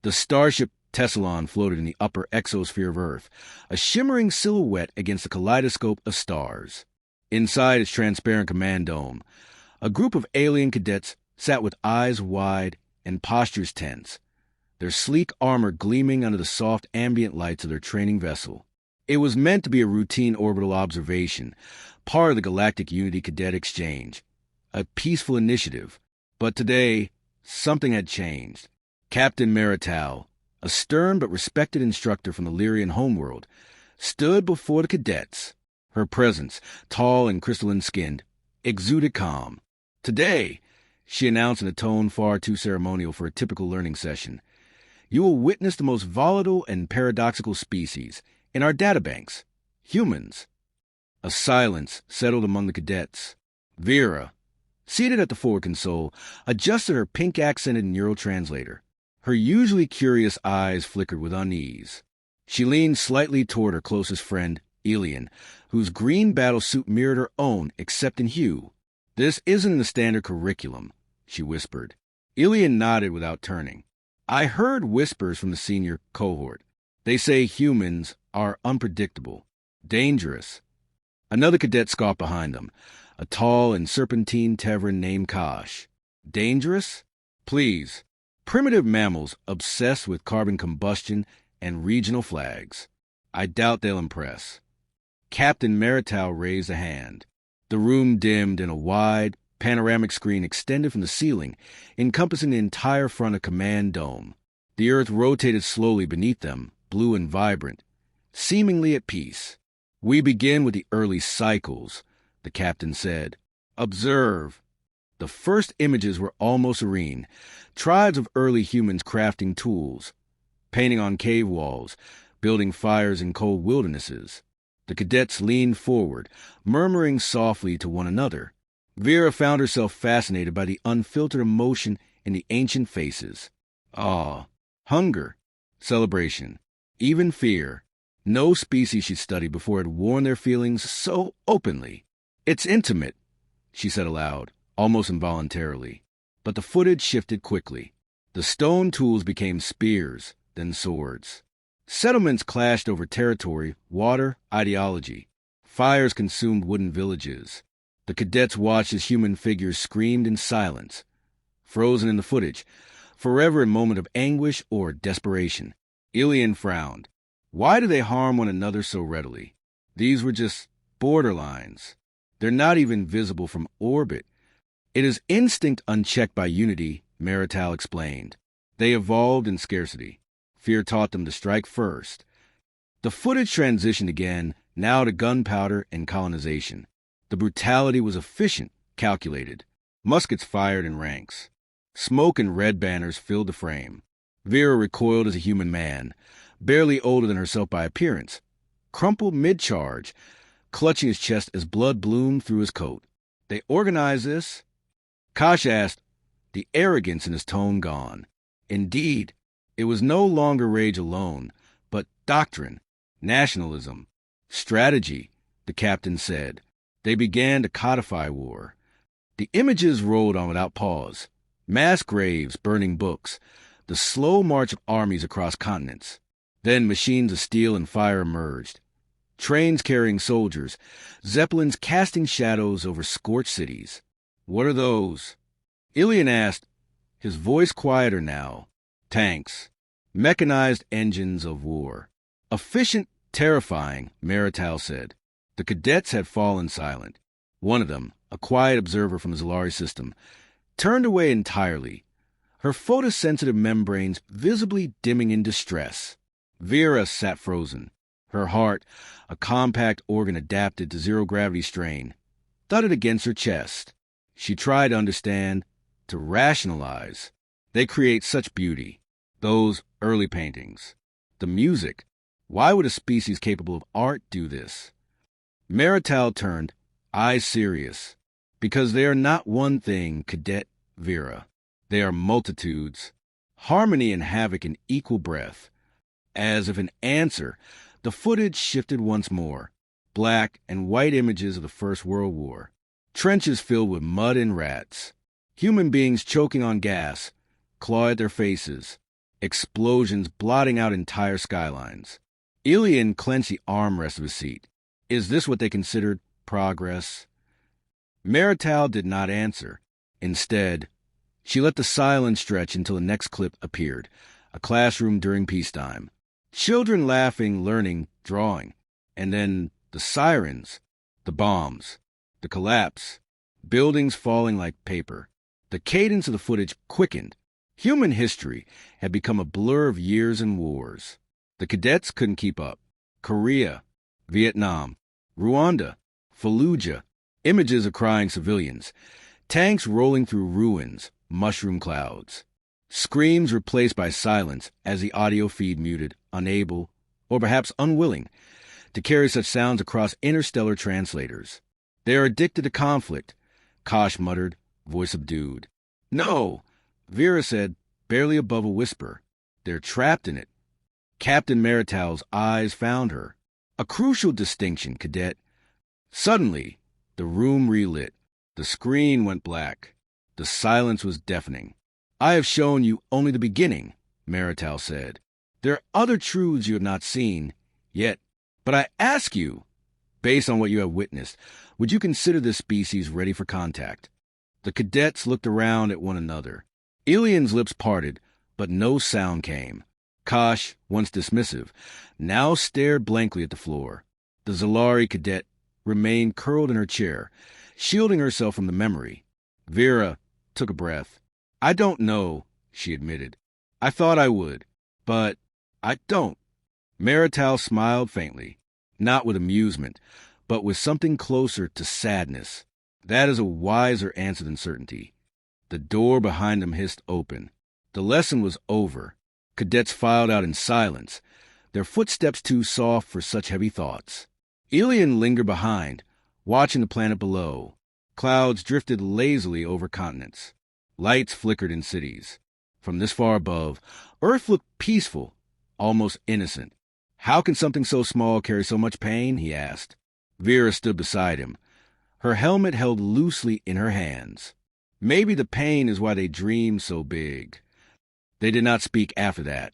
The starship Tessalon floated in the upper exosphere of Earth, a shimmering silhouette against a kaleidoscope of stars. Inside its transparent command dome, a group of alien cadets sat with eyes wide and postures tense, their sleek armor gleaming under the soft ambient lights of their training vessel. It was meant to be a routine orbital observation, part of the Galactic Unity Cadet Exchange, a peaceful initiative. But today, something had changed. Captain Marital, a stern but respected instructor from the Lyrian homeworld, stood before the cadets. Her presence, tall and crystalline-skinned, exuded calm. Today, she announced in a tone far too ceremonial for a typical learning session, you will witness the most volatile and paradoxical species in our databanks, humans. A silence settled among the cadets. Vera, seated at the forward console, adjusted her pink-accented neural translator. Her usually curious eyes flickered with unease. She leaned slightly toward her closest friend, Elian, whose green battlesuit mirrored her own except in hue. This isn't in the standard curriculum, she whispered. Elian nodded without turning. I heard whispers from the senior cohort. They say humans are unpredictable, dangerous. Another cadet scoffed behind them, a tall and serpentine Tevran named Kosh. Dangerous? Please. Primitive mammals obsessed with carbon combustion and regional flags. I doubt they'll impress. Captain Marital raised a hand. The room dimmed and a wide, panoramic screen extended from the ceiling, encompassing the entire front of Command Dome. The Earth rotated slowly beneath them, blue and vibrant, seemingly at peace. We begin with the early cycles, the captain said. Observe. The first images were almost serene. Tribes of early humans crafting tools, painting on cave walls, building fires in cold wildernesses. The cadets leaned forward, murmuring softly to one another. Vera found herself fascinated by the unfiltered emotion in the ancient faces. Awe, hunger, celebration, even fear. No species she'd studied before had worn their feelings so openly. It's intimate, she said aloud, almost involuntarily. But the footage shifted quickly. The stone tools became spears, then swords. Settlements clashed over territory, water, ideology. Fires consumed wooden villages. The cadets watched as human figures screamed in silence, frozen in the footage, forever in moment of anguish or desperation. Elian frowned. Why do they harm one another so readily? These were just borderlines. They're not even visible from orbit. It is instinct unchecked by unity, Marital explained. They evolved in scarcity. Fear taught them to strike first. The footage transitioned again, now to gunpowder and colonization. The brutality was efficient, calculated. Muskets fired in ranks. Smoke and red banners filled the frame. Vera recoiled as a human man, barely older than herself by appearance, crumpled mid-charge, clutching his chest as blood bloomed through his coat. They organized this? Kosh asked, the arrogance in his tone gone. Indeed, it was no longer rage alone, but doctrine, nationalism, strategy, the captain said. They began to codify war. The images rolled on without pause. Mass graves, burning books, the slow march of armies across continents. Then machines of steel and fire emerged. Trains carrying soldiers, zeppelins casting shadows over scorched cities. What are those? Elian asked, his voice quieter now. Tanks. Mechanized engines of war. Efficient, terrifying, Marital said. The cadets had fallen silent. One of them, a quiet observer from the Zolari system, turned away entirely, her photosensitive membranes visibly dimming in distress. Vera sat frozen. Her heart, a compact organ adapted to zero-gravity strain, thudded against her chest. She tried to understand, to rationalize. They create such beauty. Those early paintings. The music. Why would a species capable of art do this? Marital turned, eyes serious. Because they are not one thing, Cadet Vera. They are multitudes. Harmony and havoc in equal breath. As if an answer, the footage shifted once more. Black and white images of the First World War. Trenches filled with mud and rats. Human beings choking on gas, claw at their faces. explosions blotting out entire skylines. Ilian clenched the armrest of his seat. Is this what they considered progress? Marital did not answer. Instead, she let the silence stretch until the next clip appeared, a classroom during peacetime. Children laughing, learning, drawing. And then the sirens, the bombs, the collapse, buildings falling like paper. The cadence of the footage quickened. Human history had become a blur of years and wars. The cadets couldn't keep up. Korea, Vietnam, Rwanda, Fallujah, images of crying civilians, tanks rolling through ruins, mushroom clouds. Screams replaced by silence as the audio feed muted, unable, or perhaps unwilling, to carry such sounds across interstellar translators. They are addicted to conflict, Kosh muttered, voice subdued. No, Vera said, barely above a whisper. They're trapped in it. Captain Marital's eyes found her. A crucial distinction, Cadet. Suddenly, the room relit. The screen went black. The silence was deafening. I have shown you only the beginning, Marital said. There are other truths you have not seen yet. But I ask you, based on what you have witnessed, would you consider this species ready for contact? The cadets looked around at one another. Ilian's lips parted, but no sound came. Kosh, once dismissive, now stared blankly at the floor. The Zalari cadet remained curled in her chair, shielding herself from the memory. Vera took a breath. I don't know, she admitted. I thought I would, but I don't. Marital smiled faintly, not with amusement, but with something closer to sadness. That is a wiser answer than certainty. The door behind them hissed open. The lesson was over. Cadets filed out in silence, their footsteps too soft for such heavy thoughts. Ilian lingered behind, watching the planet below. Clouds drifted lazily over continents. Lights flickered in cities. From this far above, Earth looked peaceful, almost innocent. How can something so small carry so much pain? He asked. Vera stood beside him, her helmet held loosely in her hands. Maybe the pain is why they dream so big. They did not speak after that,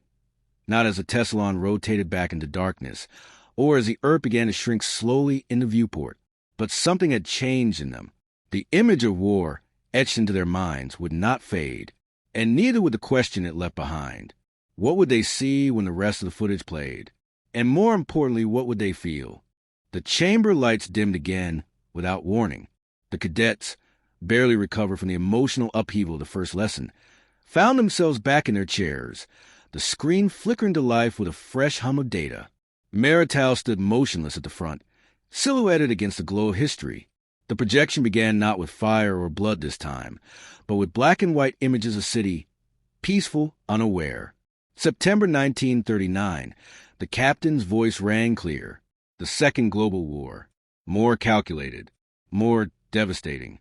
not as the Tessalon rotated back into darkness, or as the Earth began to shrink slowly in the viewport. But something had changed in them. The image of war, etched into their minds, would not fade, and neither would the question it left behind. What would they see when the rest of the footage played? And more importantly, what would they feel? The chamber lights dimmed again, without warning. The cadets, barely recovered from the emotional upheaval of the first lesson, found themselves back in their chairs, the screen flickering to life with a fresh hum of data. Marital stood motionless at the front, silhouetted against the glow of history. The projection began not with fire or blood this time, but with black and white images of city, peaceful, unaware. September 1939, the captain's voice rang clear. The Second Global War. More calculated, more devastating.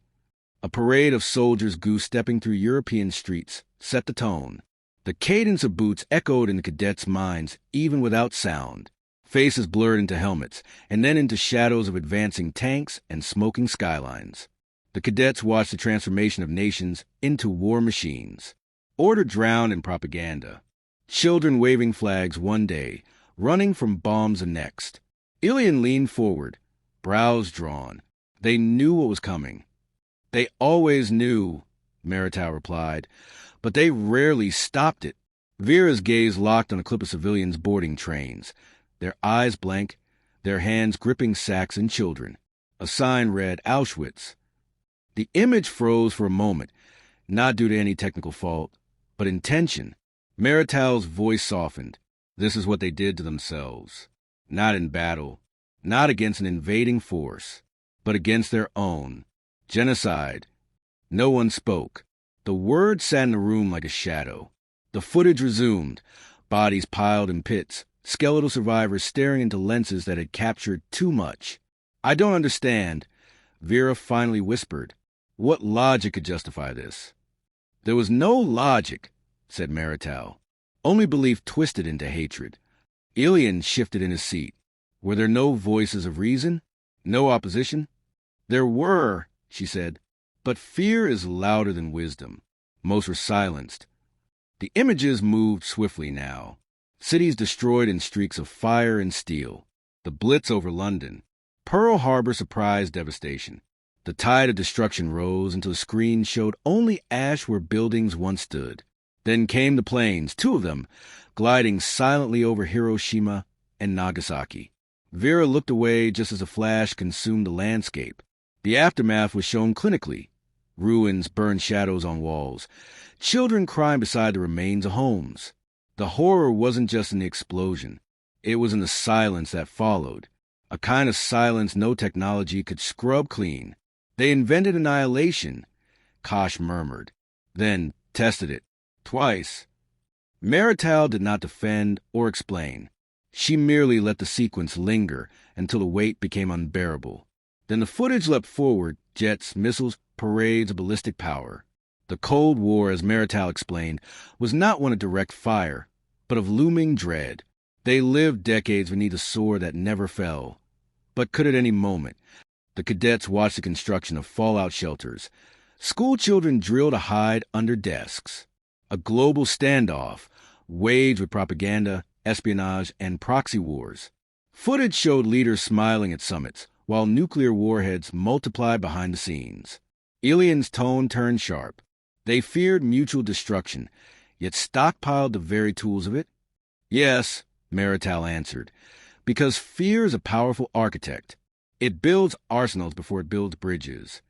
A parade of soldiers goose-stepping through European streets set the tone. The cadence of boots echoed in the cadets' minds, even without sound. Faces blurred into helmets, and then into shadows of advancing tanks and smoking skylines. The cadets watched the transformation of nations into war machines. Order drowned in propaganda. Children waving flags one day, running from bombs the next. Ilian leaned forward, brows drawn. They knew what was coming. They always knew, Marital replied, but they rarely stopped it. Vera's gaze locked on a clip of civilians boarding trains, their eyes blank, their hands gripping sacks and children. A sign read Auschwitz. The image froze for a moment, not due to any technical fault, but intention. Marital's voice softened. This is what they did to themselves. Not in battle, not against an invading force, but against their own. Genocide. No one spoke. The word sat in the room like a shadow. The footage resumed, bodies piled in pits, skeletal survivors staring into lenses that had captured too much. I don't understand, Vera finally whispered. What logic could justify this? There was no logic, said Marital. Only belief twisted into hatred. Ilian shifted in his seat. Were there no voices of reason? No opposition? There were, she said, but fear is louder than wisdom. Most were silenced. The images moved swiftly now. Cities destroyed in streaks of fire and steel. The Blitz over London. Pearl Harbor surprise devastation. The tide of destruction rose until the screen showed only ash where buildings once stood. Then came the planes, 2 of them, gliding silently over Hiroshima and Nagasaki. Vera looked away just as a flash consumed the landscape. The aftermath was shown clinically. Ruins, burned shadows on walls. Children crying beside the remains of homes. The horror wasn't just in the explosion. It was in the silence that followed. A kind of silence no technology could scrub clean. They invented annihilation, Kosh murmured, then tested it. Twice. Marital did not defend or explain. She merely let the sequence linger until the weight became unbearable. Then the footage leapt forward, jets, missiles, parades of ballistic power. The Cold War, as Marital explained, was not one of direct fire, but of looming dread. They lived decades beneath a sword that never fell, but could at any moment. The cadets watched the construction of fallout shelters. School children drilled to hide under desks. A global standoff, waged with propaganda, espionage, and proxy wars. Footage showed leaders smiling at summits, while nuclear warheads multiplied behind the scenes. Ilian's tone turned sharp. They feared mutual destruction, yet stockpiled the very tools of it. Yes, Marital answered, because fear is a powerful architect. It builds arsenals before it builds bridges.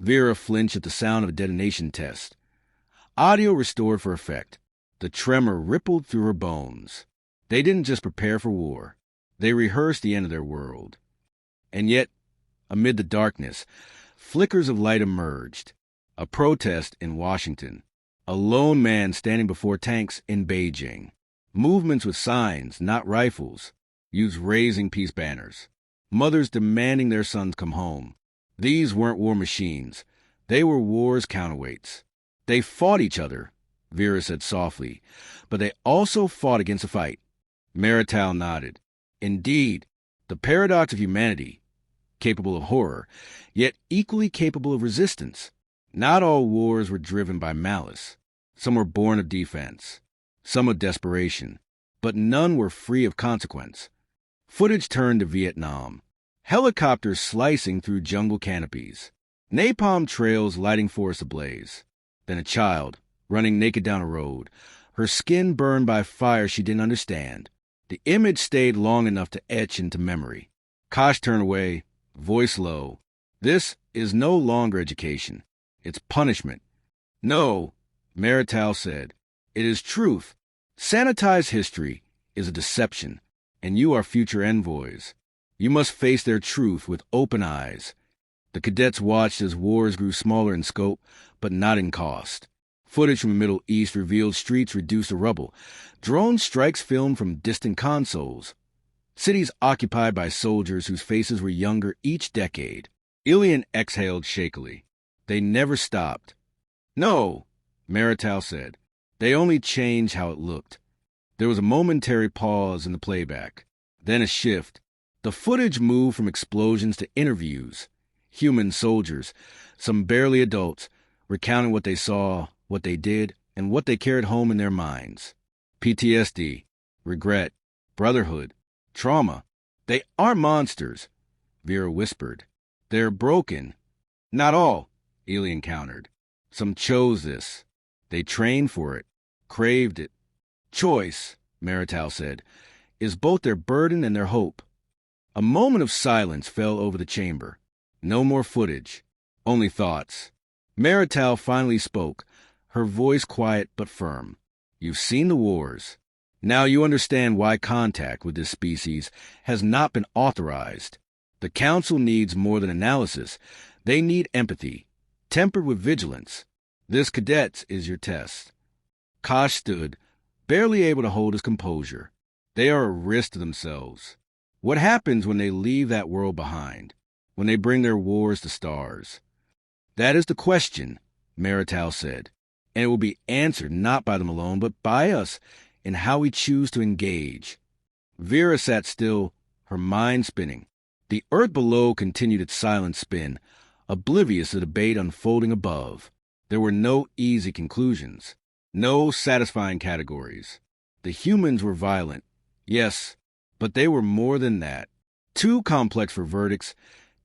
Vera flinched at the sound of a detonation test. Audio restored for effect. The tremor rippled through her bones. They didn't just prepare for war. They rehearsed the end of their world. And yet, amid the darkness, flickers of light emerged. A protest in Washington. A lone man standing before tanks in Beijing. Movements with signs, not rifles. Youths raising peace banners. Mothers demanding their sons come home. These weren't war machines. They were war's counterweights. They fought each other, Vera said softly, but they also fought against a fight. Marital nodded. Indeed, the paradox of humanity, capable of horror, yet equally capable of resistance. Not all wars were driven by malice. Some were born of defense, some of desperation, but none were free of consequence. Footage turned to Vietnam. Helicopters slicing through jungle canopies. Napalm trails lighting forests ablaze. Then a child, running naked down a road, her skin burned by fire she didn't understand. The image stayed long enough to etch into memory. Kosh turned away, voice low. This is no longer education. It's punishment. No, Marital said. It is truth. Sanitized history is a deception, and you are future envoys. You must face their truth with open eyes. The cadets watched as wars grew smaller in scope, but not in cost. Footage from the Middle East revealed streets reduced to rubble. Drone strikes filmed from distant consoles. Cities occupied by soldiers whose faces were younger each decade. Ilian exhaled shakily. They never stopped. No, Marital said. They only changed how it looked. There was a momentary pause in the playback. Then a shift. The footage moved from explosions to interviews. Human soldiers, some barely adults, recounting what they saw, what they did, and what they carried home in their minds. PTSD, regret, brotherhood, trauma. They aren't monsters, Vera whispered. They're broken. Not all, Ilian countered. Some chose this. They trained for it, craved it. Choice, Marital said, is both their burden and their hope. A moment of silence fell over the chamber. No more footage, only thoughts. Marital finally spoke, her voice quiet but firm. You've seen the wars. Now you understand why contact with this species has not been authorized. The Council needs more than analysis. They need empathy, tempered with vigilance. This Cadets is your test. Kosh stood, barely able to hold his composure. They are a risk to themselves. What happens when they leave that world behind? When they bring their wars to stars? That is the question, Marital said, and it will be answered not by them alone, but by us in how we choose to engage. Vera sat still, her mind spinning. The earth below continued its silent spin, oblivious to the debate unfolding above. There were no easy conclusions. No satisfying categories. The humans were violent, yes, but they were more than that. Too complex for verdicts,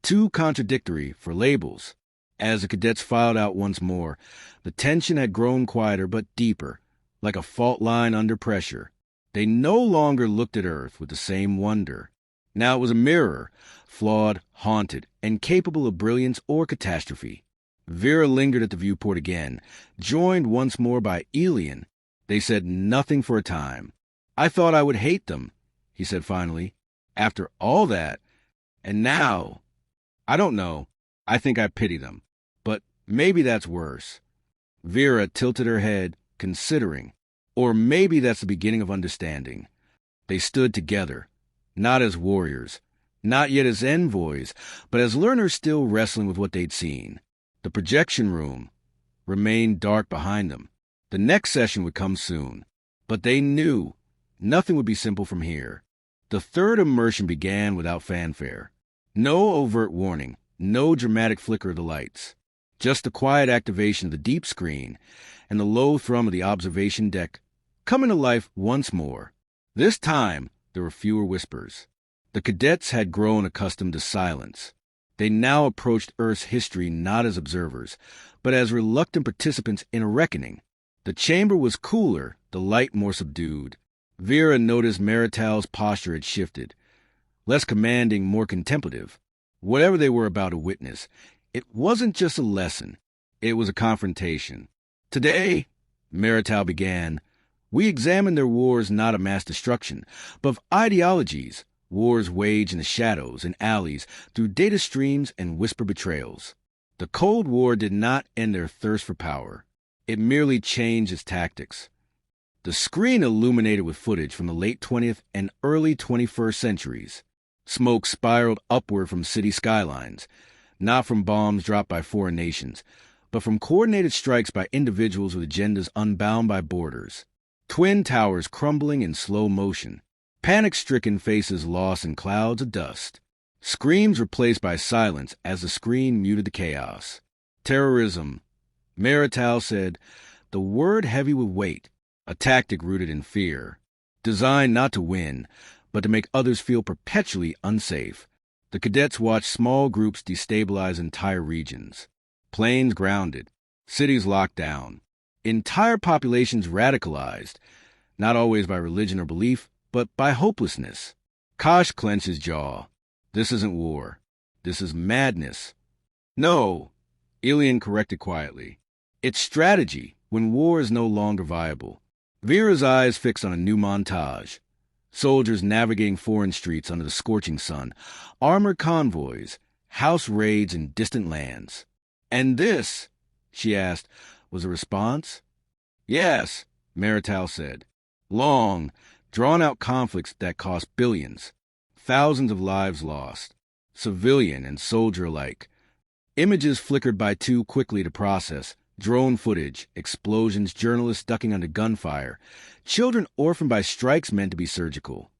too contradictory for labels. As the cadets filed out once more, the tension had grown quieter but deeper, like a fault line under pressure. They no longer looked at Earth with the same wonder. Now it was a mirror, flawed, haunted, and capable of brilliance or catastrophe. Vera lingered at the viewport again, joined once more by Elian. They said nothing for a time. "I thought I would hate them," he said finally. "After all that. And now, I don't know. I think I pity them. But maybe that's worse." Vera tilted her head, considering. Or maybe that's the beginning of understanding. They stood together, not as warriors, not yet as envoys, but as learners still wrestling with what they'd seen. The projection room remained dark behind them. The next session would come soon, but they knew nothing would be simple from here. The third immersion began without fanfare. No overt warning, no dramatic flicker of the lights. Just the quiet activation of the deep screen and the low thrum of the observation deck coming to life once more. This time, there were fewer whispers. The cadets had grown accustomed to silence. They now approached Earth's history not as observers, but as reluctant participants in a reckoning. The chamber was cooler, the light more subdued. Vera noticed Marital's posture had shifted. Less commanding, more contemplative. Whatever they were about to witness, it wasn't just a lesson. It was a confrontation. "Today," Marital began, "we examined their wars not of mass destruction, but of ideologies, wars waged in the shadows and alleys through data streams and whisper betrayals. The Cold War did not end their thirst for power. It merely changed its tactics." The screen illuminated with footage from the late 20th and early 21st centuries. Smoke spiraled upward from city skylines, not from bombs dropped by foreign nations, but from coordinated strikes by individuals with agendas unbound by borders. Twin towers crumbling in slow motion. Panic-stricken faces lost in clouds of dust. Screams replaced by silence as the screen muted the chaos. Terrorism. Marital said, the word heavy with weight, a tactic rooted in fear. Designed not to win, but to make others feel perpetually unsafe. The cadets watched small groups destabilize entire regions. Planes grounded. Cities locked down. Entire populations radicalized, not always by religion or belief, but by hopelessness. Kosh clenched his jaw. This isn't war. This is madness. No, Elian corrected quietly. It's strategy when war is no longer viable. Vera's eyes fixed on a new montage. Soldiers navigating foreign streets under the scorching sun, armored convoys, house raids in distant lands. And this, she asked, was a response? Yes, Marital said. Long, drawn-out conflicts that cost billions. Thousands of lives lost, civilian and soldier alike. Images flickered by too quickly to process. Drone footage, explosions, journalists ducking under gunfire, children orphaned by strikes meant to be surgical.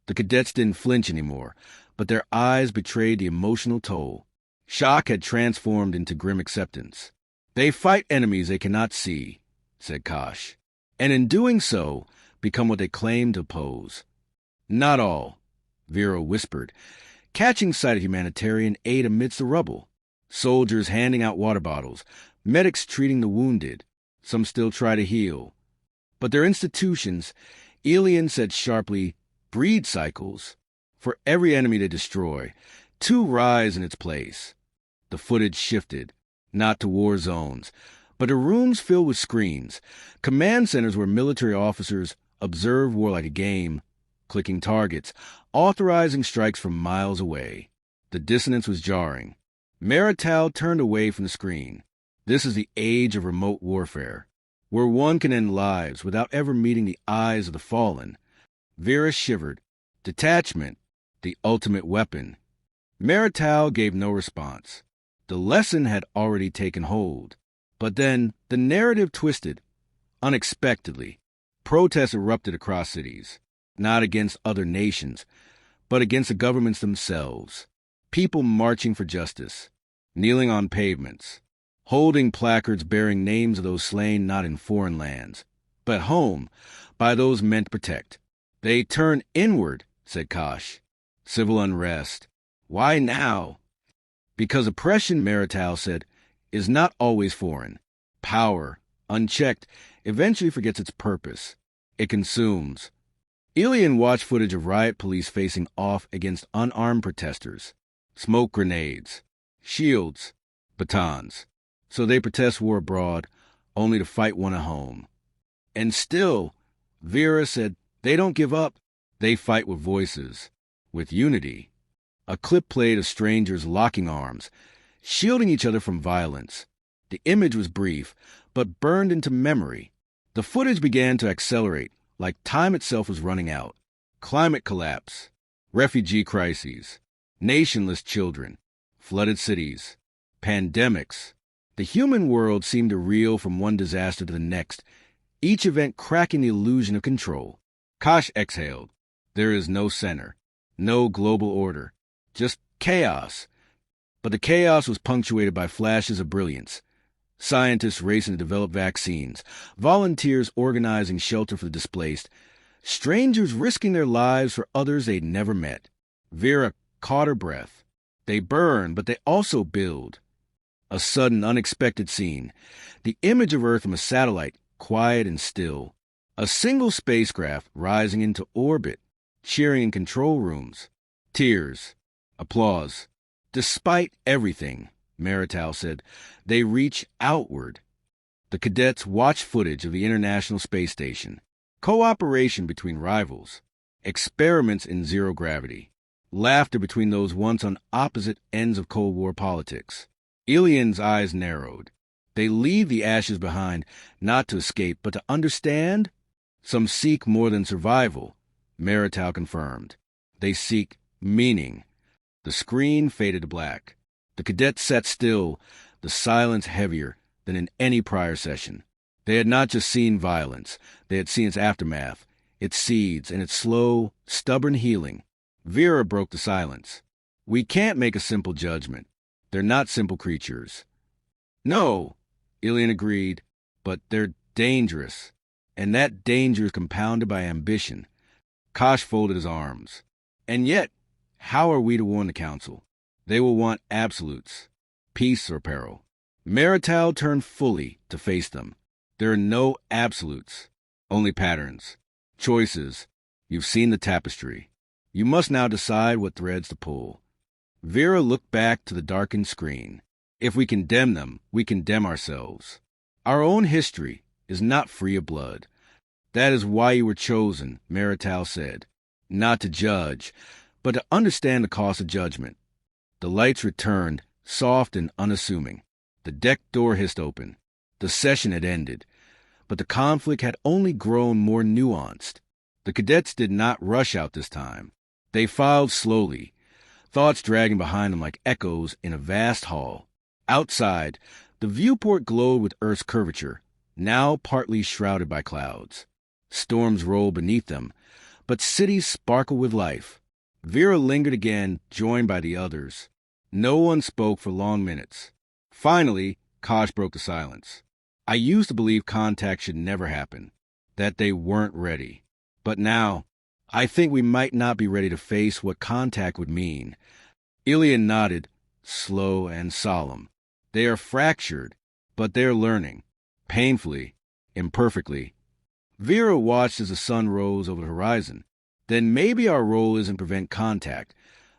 The cadets didn't flinch anymore, but their eyes betrayed the emotional toll. Shock had transformed into grim acceptance. They fight enemies they cannot see, said Kosh, and in doing so, become what they claim to oppose. Not all, Vera whispered, catching sight of humanitarian aid amidst the rubble. Soldiers handing out water bottles, medics treating the wounded. Some still try to heal. But their institutions, Elian said sharply, breed cycles. For every enemy they destroy, two rise in its place. The footage shifted, not to war zones, but to rooms filled with screens, command centers where military officers observe war like a game, clicking targets, authorizing strikes from miles away. The dissonance was jarring. Marital turned away from the screen. This is the age of remote warfare, where one can end lives without ever meeting the eyes of the fallen. Vera shivered. Detachment, the ultimate weapon. Marital gave no response. The lesson had already taken hold. But then the narrative twisted. Unexpectedly, protests erupted across cities, not against other nations, but against the governments themselves. People marching for justice, kneeling on pavements, holding placards bearing names of those slain not in foreign lands, but home, by those meant to protect. They turn inward, said Kosh. Civil unrest. Why now? Because oppression, Marital said, is not always foreign. Power, unchecked, eventually forgets its purpose. It consumes. Ilian watched footage of riot police facing off against unarmed protesters. Smoke grenades, shields, batons. So they protest war abroad, only to fight one at home. And still, Vera said, they don't give up. They fight with voices, with unity. A clip played of strangers locking arms, shielding each other from violence. The image was brief, but burned into memory. The footage began to accelerate, like time itself was running out. Climate collapse, refugee crises, nationless children, flooded cities, pandemics. The human world seemed to reel from one disaster to the next, each event cracking the illusion of control. Kosh exhaled. There is no center, no global order, just chaos. But the chaos was punctuated by flashes of brilliance. Scientists racing to develop vaccines, volunteers organizing shelter for the displaced, strangers risking their lives for others they'd never met. Vera caught her breath. They burn, but they also build. A sudden, unexpected scene. The image of Earth from a satellite, quiet and still. A single spacecraft rising into orbit, cheering in control rooms. Tears. Applause. Despite everything, Marital said, they reach outward. The cadets watch footage of the International Space Station. Cooperation between rivals. Experiments in zero gravity. Laughter between those once on opposite ends of Cold War politics. Ilian's eyes narrowed. They leave the ashes behind, not to escape, but to understand. Some seek more than survival, Marital confirmed. They seek meaning. The screen faded to black. The cadets sat still, the silence heavier than in any prior session. They had not just seen violence, they had seen its aftermath, its seeds, and its slow, stubborn healing. Vera broke the silence. We can't make a simple judgment. They're not simple creatures. No, Ilian agreed, but they're dangerous. And that danger is compounded by ambition. Kosh folded his arms. And yet, how are we to warn the Council? They will want absolutes, peace or peril. Marital turned fully to face them. There are no absolutes, only patterns, choices. You've seen the tapestry. You must now decide what threads to pull. Vera looked back to the darkened screen. If we condemn them, we condemn ourselves. Our own history is not free of blood. That is why you were chosen, Marital said. Not to judge, but to understand the cost of judgment. The lights returned, soft and unassuming. The deck door hissed open. The session had ended, but the conflict had only grown more nuanced. The cadets did not rush out this time. They filed slowly, thoughts dragging behind them like echoes in a vast hall. Outside, the viewport glowed with Earth's curvature, now partly shrouded by clouds. Storms rolled beneath them, but cities sparkled with life. Vera lingered again, joined by the others. No one spoke for long minutes. Finally, Kosh broke the silence. I used to believe contact should never happen, that they weren't ready. But now, I think we might not be ready to face what contact would mean. Ilian nodded, slow and solemn. They are fractured, but they're learning. Painfully, imperfectly. Vera watched as the sun rose over the horizon. Then maybe our role isn't to prevent contact,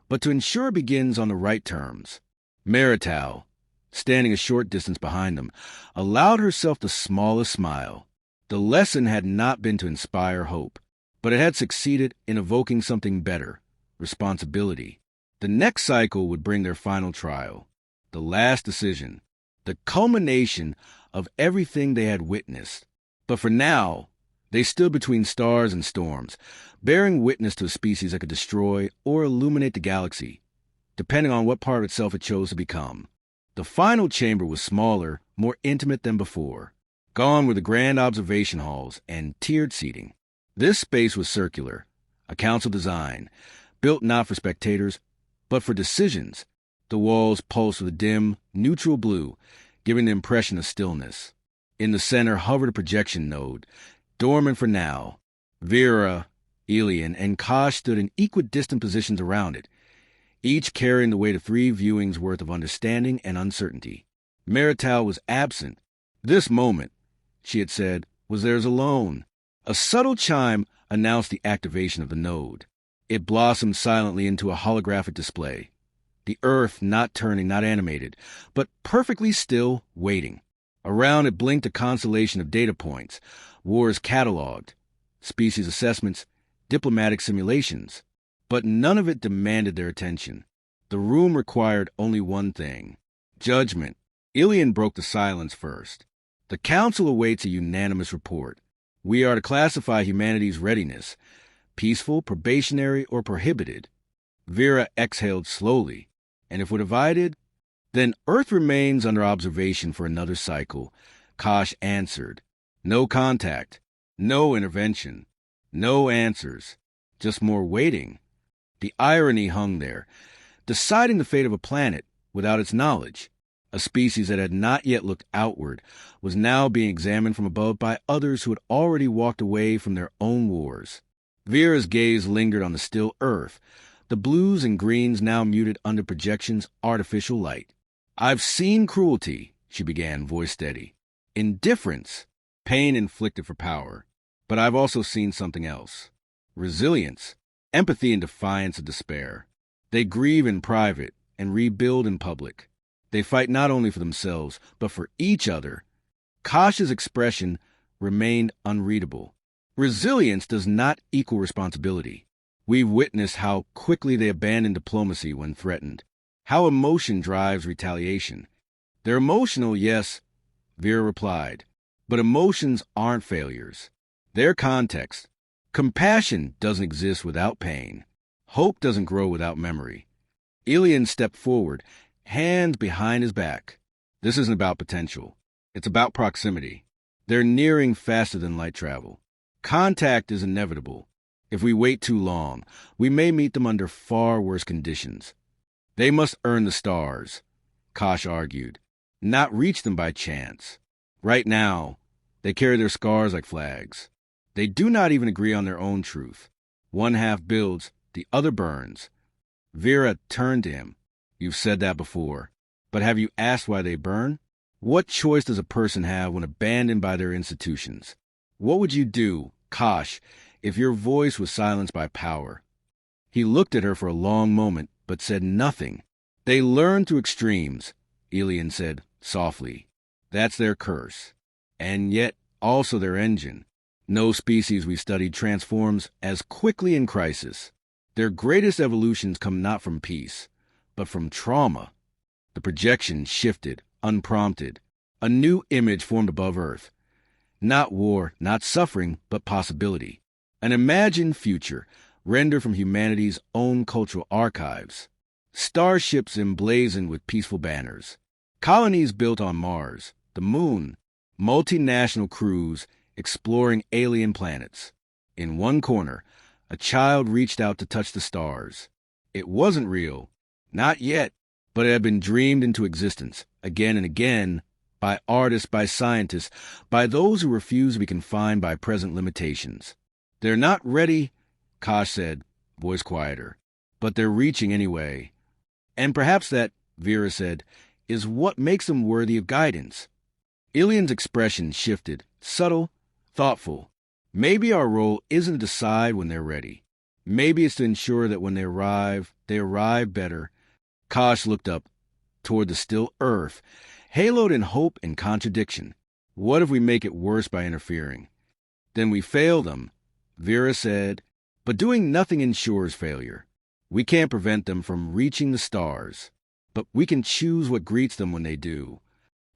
but to ensure it begins on the right terms. Marital, standing a short distance behind them, allowed herself the smallest smile. The lesson had not been to inspire hope, but it had succeeded in evoking something better, responsibility. The next cycle would bring their final trial, the last decision, the culmination of everything they had witnessed. But for now, they stood between stars and storms, bearing witness to a species that could destroy or illuminate the galaxy, depending on what part of itself it chose to become. The final chamber was smaller, more intimate than before. Gone were the grand observation halls and tiered seating. This space was circular, a council design, built not for spectators, but for decisions. The walls pulsed with a dim, neutral blue, giving the impression of stillness. In the center hovered a projection node, dormant for now. Vera, Elian, and Kosh stood in equidistant positions around it, each carrying the weight of 3 viewings' worth of understanding and uncertainty. Marital was absent. This moment, she had said, was theirs alone. A subtle chime announced the activation of the node. It blossomed silently into a holographic display. The Earth not turning, not animated, but perfectly still, waiting. Around it blinked a constellation of data points, wars cataloged, species assessments, diplomatic simulations. But none of it demanded their attention. The room required only one thing: judgment. Ilian broke the silence first. The Council awaits a unanimous report. We are to classify humanity's readiness: peaceful, probationary, or prohibited. Vera exhaled slowly. And if we're divided, then Earth remains under observation for another cycle. Kosh answered. No contact, no intervention, no answers, just more waiting. The irony hung there, deciding the fate of a planet without its knowledge. A species that had not yet looked outward was now being examined from above by others who had already walked away from their own wars. Vera's gaze lingered on the still Earth, the blues and greens now muted under projection's artificial light. I've seen cruelty, she began, voice steady. Indifference, pain inflicted for power. But I've also seen something else. Resilience, empathy in defiance of despair. They grieve in private and rebuild in public. They fight not only for themselves, but for each other. Kosh's expression remained unreadable. Resilience does not equal responsibility. We've witnessed how quickly they abandon diplomacy when threatened, how emotion drives retaliation. They're emotional, yes, Vera replied, but emotions aren't failures. They're context. Compassion doesn't exist without pain. Hope doesn't grow without memory. Ilian stepped forward, hands behind his back. This isn't about potential. It's about proximity. They're nearing faster than light travel. Contact is inevitable. If we wait too long, we may meet them under far worse conditions. They must earn the stars, Kosh argued, not reach them by chance. Right now, they carry their scars like flags. They do not even agree on their own truth. One half builds, the other burns. Vera turned to him. You've said that before. But have you asked why they burn? What choice does a person have when abandoned by their institutions? What would you do, Kosh, if your voice was silenced by power? He looked at her for a long moment, but said nothing. They learn through extremes, Ilian said softly. That's their curse. And yet also their engine. No species we studied transforms as quickly in crisis. Their greatest evolutions come not from peace, but from trauma. The projection shifted, unprompted. A new image formed above Earth. Not war, not suffering, but possibility. An imagined future, rendered from humanity's own cultural archives. Starships emblazoned with peaceful banners. Colonies built on Mars, the Moon. Multinational crews exploring alien planets. In one corner, a child reached out to touch the stars. It wasn't real, not yet, but it had been dreamed into existence, again and again, by artists, by scientists, by those who refuse to be confined by present limitations. They're not ready, Kosh said, voice quieter, but they're reaching anyway. And perhaps that, Vera said, is what makes them worthy of guidance. Ilian's expression shifted, subtle, thoughtful. Maybe our role isn't to decide when they're ready. Maybe it's to ensure that when they arrive better. Kosh looked up toward the still Earth, haloed in hope and contradiction. What if we make it worse by interfering? Then we fail them, Vera said, but doing nothing ensures failure. We can't prevent them from reaching the stars, but we can choose what greets them when they do.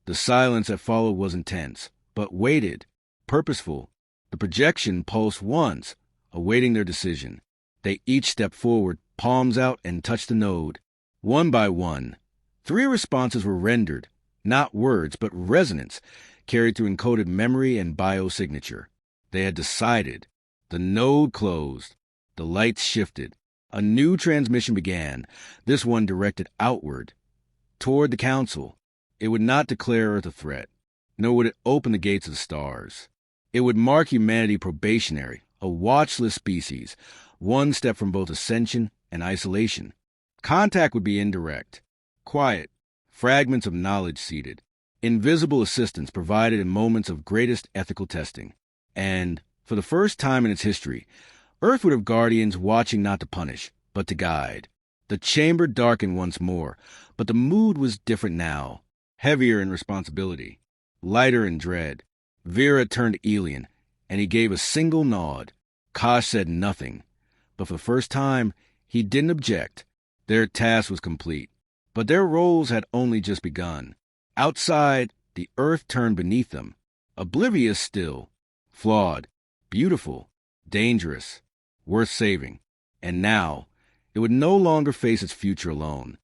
The silence that followed was intense, but weighted, purposeful. The projection pulsed once, awaiting their decision. They each stepped forward, palms out, and touched the node. One by one, 3 responses were rendered, not words, but resonance, carried through encoded memory and biosignature. They had decided. The node closed. The lights shifted. A new transmission began, this one directed outward, toward the council. It would not declare Earth a threat, nor would it open the gates of the stars. It would mark humanity probationary, a watchless species, one step from both ascension and isolation. Contact would be indirect, quiet, fragments of knowledge seeded, invisible assistance provided in moments of greatest ethical testing. And, for the first time in its history, Earth would have guardians watching not to punish, but to guide. The chamber darkened once more, but the mood was different now, heavier in responsibility, lighter in dread. Vera turned to Elian, and he gave a single nod. Kosh said nothing, but for the first time, he didn't object. Their task was complete, but their roles had only just begun. Outside, the Earth turned beneath them, oblivious still, flawed, beautiful, dangerous, worth saving. And now, it would no longer face its future alone.